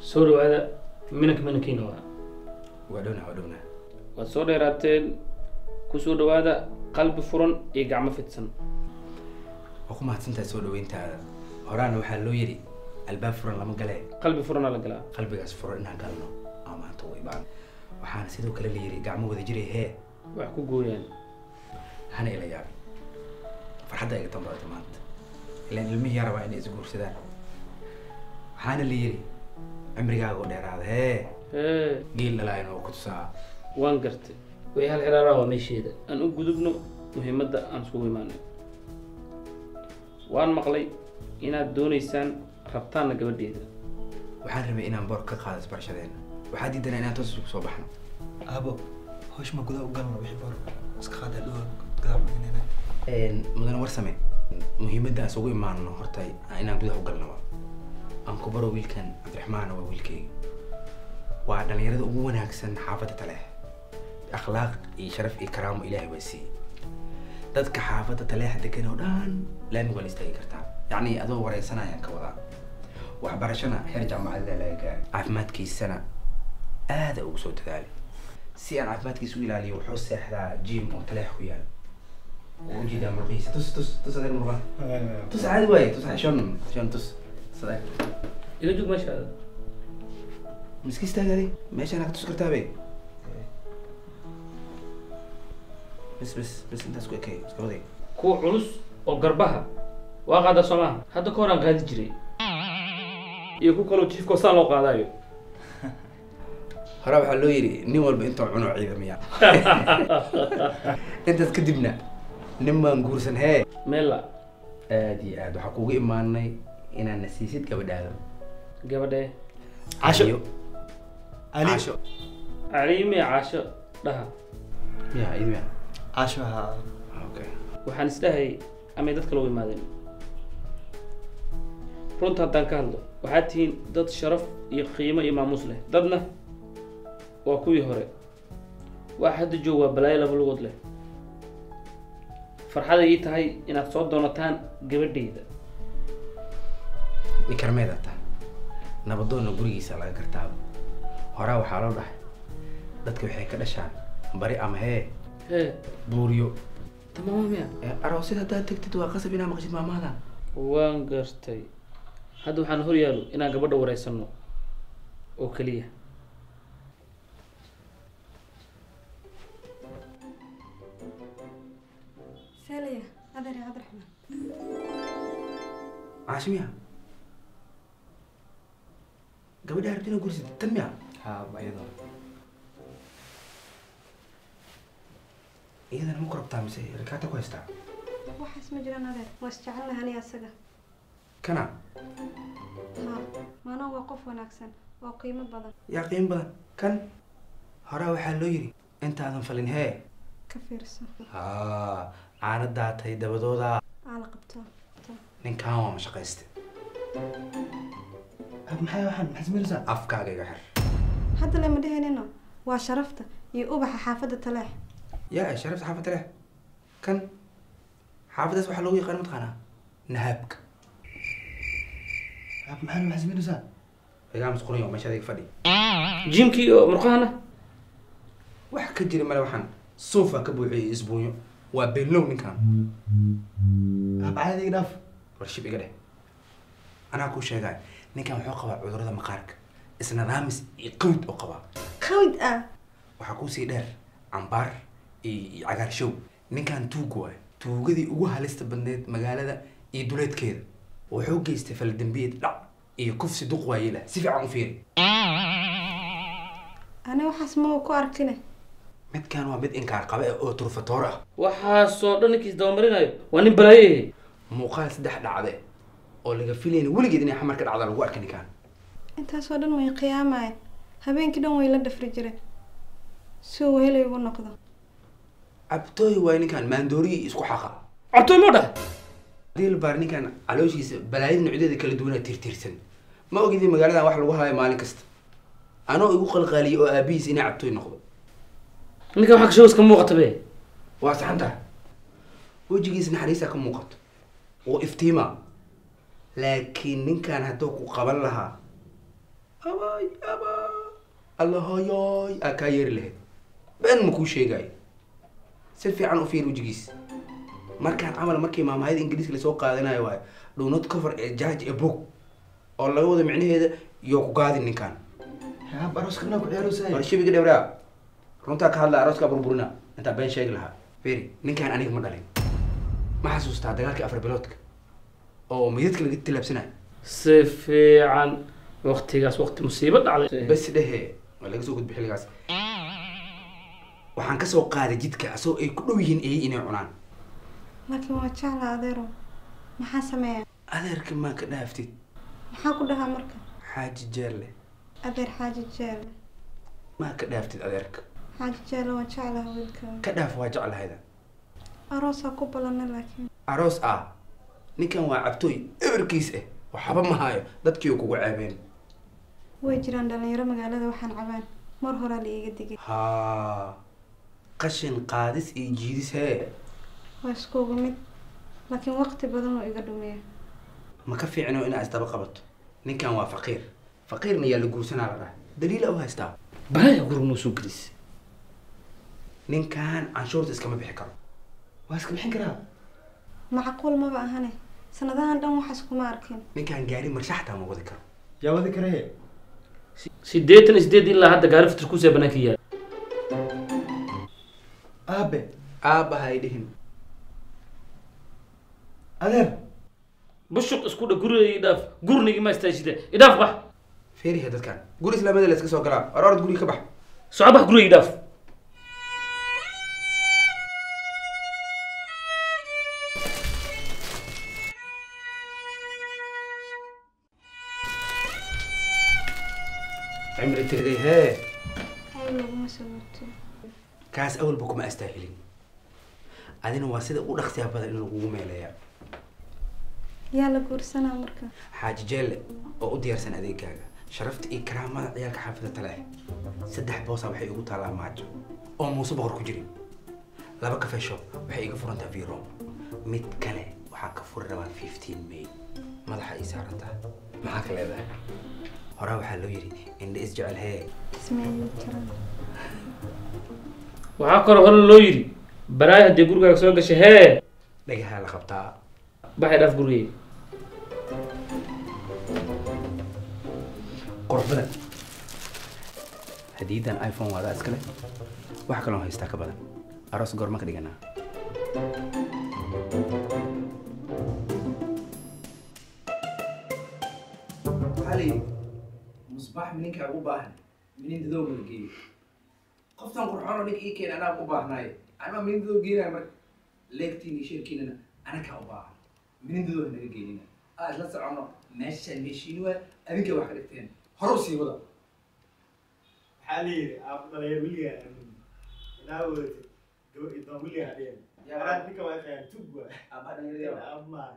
سوري هذا منك هنا ودونا وسوري راتين كسور هذا قلب فرن يقع مفتسن وكم هتنت سوري وانت هرانا وحلو يري الباب فرن لما قلعي قلب فرن على قلا قلبي قاس فرن إنها قالنا أما توي بعد وحنا سيدو كلا اللي يري قعمو وذي جري هي وحكو قويان هنا إلى يابي فرحدا إلى تمرة تمانت لأن المية ربع إني أزقور سدان وحنا اللي يري عمري قاعد دير هذا هي قيل لا إنه كنت ساعة وانقرت ويا هالحرارة ومشي ده أنا أقول مهمة ده أنا سوي ماني وأنا مقلي إن الدون إنسان ربطان قبل ديده وحنا ربي إنا نبارك خالص برشلونة وحد يدنا إنا توصل صباحنا أبو هوش ما كذا وقالنا بيحبور بس كخاد هدوه كذا مننا مدن ورسمة مهمة ده سوي معنا هرتاي إنا كذا وقالنا أنكو برو ويل كان عبد الرحمن وويل كي وعندنا يرد أبونا أحسن حافظة تلاح أخلاق شرف إكرام إلهي وسي dadka xaafada taleex degan oo dhan laamiga la istaagi kartaa yani adoo wareysanaya ka wada waxbarashana heer jaamacadda laga gaaray caafimaadkiisana aad ugu soo dadaalay si aan caafimaadkiisu u ilaaliyo wuxuu seexdaa gym oo taleex ku yaal oo jida marqiisa tus adeer marqa tus caadi waaye tus shan tus sadaq إذا جوك ماشي هذا مسكيس تاجري ماشي أنا كنت سكرتها بيه بس انت اسكو كي اسكو دي كو علوس أو قربها وقعد سماه هذا كوران غادي جري يكون كلو تشيف كوسان لو قادايو هرا waxa loo yiri nin walba inta cuno ciidamiya inta kadibna nin maan guursan hee meela aad waxa kuugu imaanay inaan nasiisid gabadhaada gabadhe عاشو عليمي عاشو dhaha ya idmiya عاشو ها okay waxaan isdahay ama dad kale u imaadeen runta haddaan ka hadlo waxaad tihiin dad sharaf iyo qiimo iyo maamuus leh dadna waa kuwii hore waa hadda jooga balaayo laba lugood leh farxada ii tahay inaad soo doonataan gabadhayda nikarmeeda ta nabadoonna gurigiisa laga kartaa hore waxaa loo dhahay dadka waxay ka dhashaan bari ama hee buuriyo tamaam ya aroosida haddaad tagtid waa qasab inaa maqashid maamaada waan gartay hadda waxaan hor yaalo inaan gabadha wareysano oo kaliya سالية أدري عبد الرحمن عاشمية قبل ده ربنا قرص تنمية ها بيضا إيه أنا مقرب تامسي ركعتك كويستا وحس مجرى نظر واستعلنا هني السجا كنا ها ما أنا وقف ونكسن وقيمة بدن يا قيم بدن كان هرا وحلو يري أنت هذا فلين هاي كفير السفر أنا داتي دبدودا على قبته نين كان مش قيست محي وحن حزم لسان أفكار جحر حتى لما دهننا وشرفته يؤبح حافظة تلاح يا شرفت حافظة له كان حافظة اسمه حلوي قرمت خنا نهبك محي حزم لسان يا مسكوني وما شادي فدي جيمكي مرقانة wax ka jira mala waxaan soofa ka buuxiyay isbuunyo waa beelow ninkan abcaadi dhaf warshib iga dheh anaa ku sheegay ninkan wuxuu qabaa cudurrada maqaarka isna raamis iyo qawd oo qabaa خويد waxa ku sii dheer ambar iyo cagaar show ninkan tuug waay tuugadii ugu halista badneed magaalada iyo duleedkeeda wuxuu geystay fal dambiyeed dhac iyo kufsi duq waayay leh si fiican u fiiri أنا وحس ما هو كواركنه midkan waa mid inkaar qaba oo turfatoor ah waxaasoo dhan ninkiis dabamarinayo waa nin balaaye muuqaal saddex dhacde oo laga filayna weligeed inay xamar ka dhacda lagu arka ninkan أنت صادن وين قيامة هبين كده وين لده فرجرة سو هلا يقول نقضة abtooy waa ninkan maandooriyi isku xaqa cabtooy moo dhahay dil baar ninkan calooshiisa balaayada nuucdeeda kala duwana tirtirsan ma ogidii magaaladan wax lagu haayo maalin kasta anoo igu qalqaaliyay oo aabihiis inay cabtooy noqdo ninkan waxaa kashawas ka muuqata be waa saxantaha wejigiisa naxariisa ka muuqato oo iftiima laakiin ninkan hadduu ku qaban lahaa abay aba allahoyoy aa kaa yeeri lahayd been ma kuu sheegaayo si fiican u fiir wejigiis markaan camal markii maamahayada ingiriiska lasoo qaadanayo waayo do not cover a judge a book oo laga wado micnaheeda iyo ku gaadin ninkaan haab arooskana ku ciyaaraysaa war shibiga dhawraa runtaa ka hadla arooska burburina intaa been sheegi lahaa firi ninkaan aniga ma dhalin ma xasuustaa dagaalkii 4 biloodka oo midadka laga tilaabsanayo si fiican waqtigaas waqti musiibo dhacday bas dhehe waa laga soo gudbi xilligaas waxaan kasoo qaaday jidka asoo ay ku dhow yihiin eey inay cunaan laakiin waa jecla adeero maxaa sameeyaa adeerka maa ka dhaaftid maxaa ku dhahaa marka xaaji jeelle adeer xaaji jeelle maa ka dhaaftid adeerka xaaji jeelle waa jeclaha wiilkaaga ka dhaaf waa jeclahayda aroosaa ku ballanay laakiin aroos ah ninkan waa cabtooy eberkiis ah waxba ma hayo dadkii kugu ceebeen way jiraan dhalinyaro magaalada waxaan cabaan mar horaa la iiga digay haa qashin qaadis iyo jiidis hee waa iskuugu mid laakiin waqti badan oo iga dhumiya ma ka fiicno inaad isdaba qabato ninkan waa faqiir faqiirna yaa la guursanaa la dhahay daliila u haystaa balaya gurunoo soo gelis ninkan canshuurta iskama bixi karo waa iska bixin karaa macquul maba ahane sanadahan dhan waxaas kuma arkin ninkan gaari marshaxtaa ma wadi karo yaa wadi karee 88 ilaa hadda gaari fitir kusee banaanka yaal aabe aabba hay dhihin adeer bushuq isku dha guriga idhaaf gurnigi ma istaajide idhaaf bax feerihe dadkan guri islaamada la iska soo galaa or orod guriga ka bax soco bax guriga idhaaf cimri tirday hee hay laguma sawarto kaas awalba kuma astaahilin adina waa sida u dhaqsiya badan in lagugu meeleeyaa yaa la guursanaa marka xaaji jeelle oo u diyaarsan adeegaaga sharafta iyo karaamada ciyaalka xaafida tale 3 boosa waxay igu taalaa maajo oo muuse boqor ku jirin 2 cafe shop waxay iga furantaa viro mid kale waxaa ka furi rabaa 15 May madaxa ii saarantaa maxaa ka leedahay hore waxaa loo yidhi indha isjecel hee ismaaciil jaran waxaa kaloo hore loo yidhi baraay haddii gurigaaga soo gashay hee dhagahaa la qabtaa baxay dhaaf gurigeyga quruxbadan hadiidan iphone waadaa iskale wax kaloo haystaa ka badan aroos goorma ka dhiganaa xali musbax mininkaa ugu baahan minin dadoo mala geeyo qoftan qurxoonoo ninka ii keen anaa u baahnaay anaa minin dadoo geenaya marka leegtiin iyo sheerkiinana anakaa u baahan minin dadoo naga geenina aa isla socono meeshaan meeshiini waa adinka wax ka dhigteen hor u sii wada waxaa la yidhi aab dhalinyar weligaa inaa wadatid gabar iyo doon weligaa hadheen ninka waa yaqaan tug waa aabaa dhalinyarada aab maaha